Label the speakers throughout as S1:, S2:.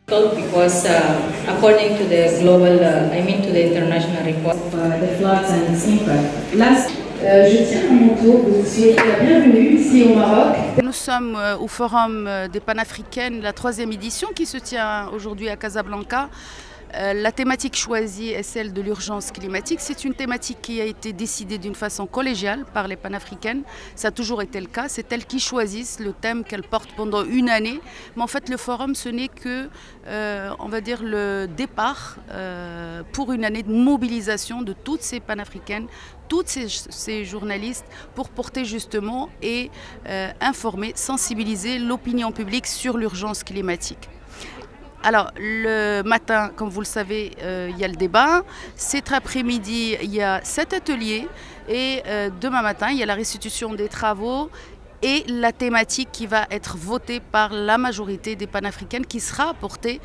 S1: Because according to the global, to the international report of the floods and its impact. Je tiens à mon tour de vous souhaiter la bienvenue ici au Maroc.
S2: Nous sommes au Forum des Panafricaines, la 3e édition qui se tient aujourd'hui à Casablanca. La thématique choisie est celle de l'urgence climatique. C'est une thématique qui a été décidée d'une façon collégiale par les panafricaines. Ça a toujours été le cas. C'est elles qui choisissent le thème qu'elles portent pendant une année. Mais en fait, le forum, ce n'est que, on va dire, le départ pour une année de mobilisation de toutes ces panafricaines, toutes ces journalistes pour porter justement et informer, sensibiliser l'opinion publique sur l'urgence climatique. Alors, le matin, comme vous le savez, il y a le débat. Cet après-midi, il y a 7 ateliers. Et demain matin, il y a la restitution des travaux et la thématique qui va être votée par la majorité des panafricaines qui sera portée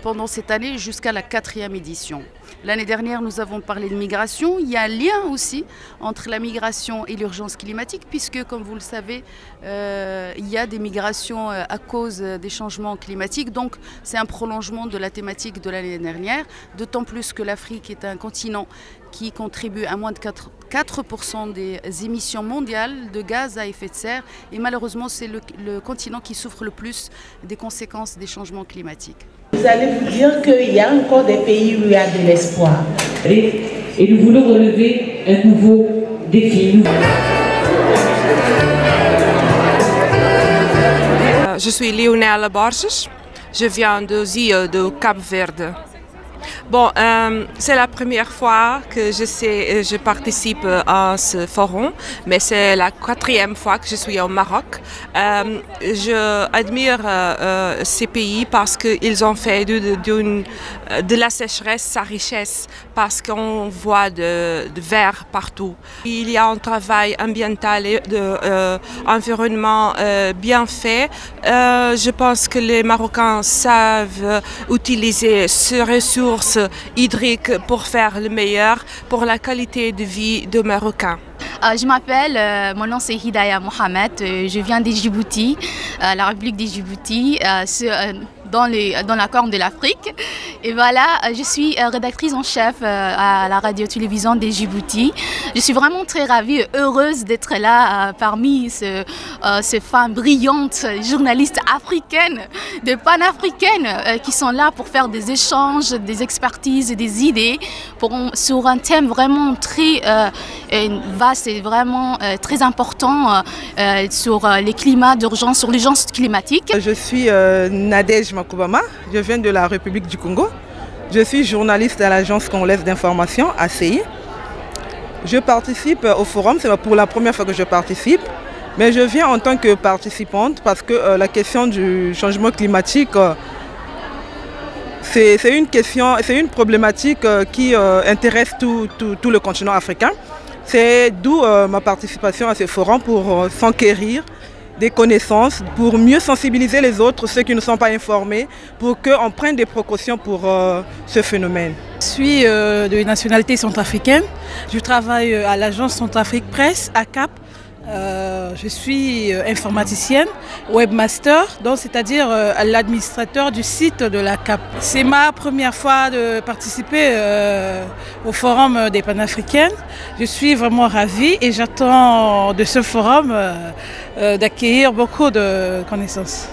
S2: pendant cette année jusqu'à la 4e édition. L'année dernière, nous avons parlé de migration. Il y a un lien aussi entre la migration et l'urgence climatique puisque, comme vous le savez, il y a des migrations à cause des changements climatiques. Donc, c'est un prolongement de la thématique de l'année dernière, d'autant plus que l'Afrique est un continent qui contribue à moins de 4% des émissions mondiales de gaz à effet de serre. Et malheureusement, c'est le continent qui souffre le plus des conséquences des changements climatiques.
S3: Vous allez vous dire qu'il y a encore des pays où il y a de l'espoir.
S4: Et nous voulons relever un nouveau défi.
S5: Je suis Leonelle Borges, je viens des îles de Cap-Verde. Bon, c'est la première fois que je participe à ce forum, mais c'est la 4e fois que je suis au Maroc. Je admire ces pays parce qu'ils ont fait de la sécheresse sa richesse, parce qu'on voit de verre partout. Il y a un travail ambiental et d'environnement bien fait. Je pense que les Marocains savent utiliser ces ressources hydriques pour faire le meilleur pour la qualité de vie des Marocains.
S6: Je m'appelle, mon nom c'est Hidaya Mohamed, je viens de Djibouti, la République de Djibouti, dans la Corne de l'Afrique. Et voilà, je suis rédactrice en chef à la radio-télévision de Djibouti. Je suis vraiment très ravie et heureuse d'être là parmi ces femmes brillantes, journalistes africaines, des panafricaines qui sont là pour faire des échanges, des expertises et des idées sur un thème vraiment très vaste et vraiment très important sur les climats d'urgence, sur l'urgence climatique.
S7: Je suis Nadège Makubama, je viens de la République du Congo. Je suis journaliste à l'agence congolaise d'information, ACI. Je participe au forum, c'est pour la première fois que je participe, mais je viens en tant que participante parce que la question du changement climatique, c'est une problématique qui intéresse tout le continent africain. C'est d'où ma participation à ce forum pour s'enquérir des connaissances, pour mieux sensibiliser les autres, ceux qui ne sont pas informés, pour qu'on prenne des précautions pour ce phénomène.
S8: Je suis de nationalité centrafricaine. Je travaille à l'agence Centrafrique Presse, à Cap. Je suis informaticienne, webmaster, c'est-à-dire l'administrateur du site de la CAP. C'est ma première fois de participer au Forum des Panafricaines. Je suis vraiment ravie et j'attends de ce forum d'acquérir beaucoup de connaissances.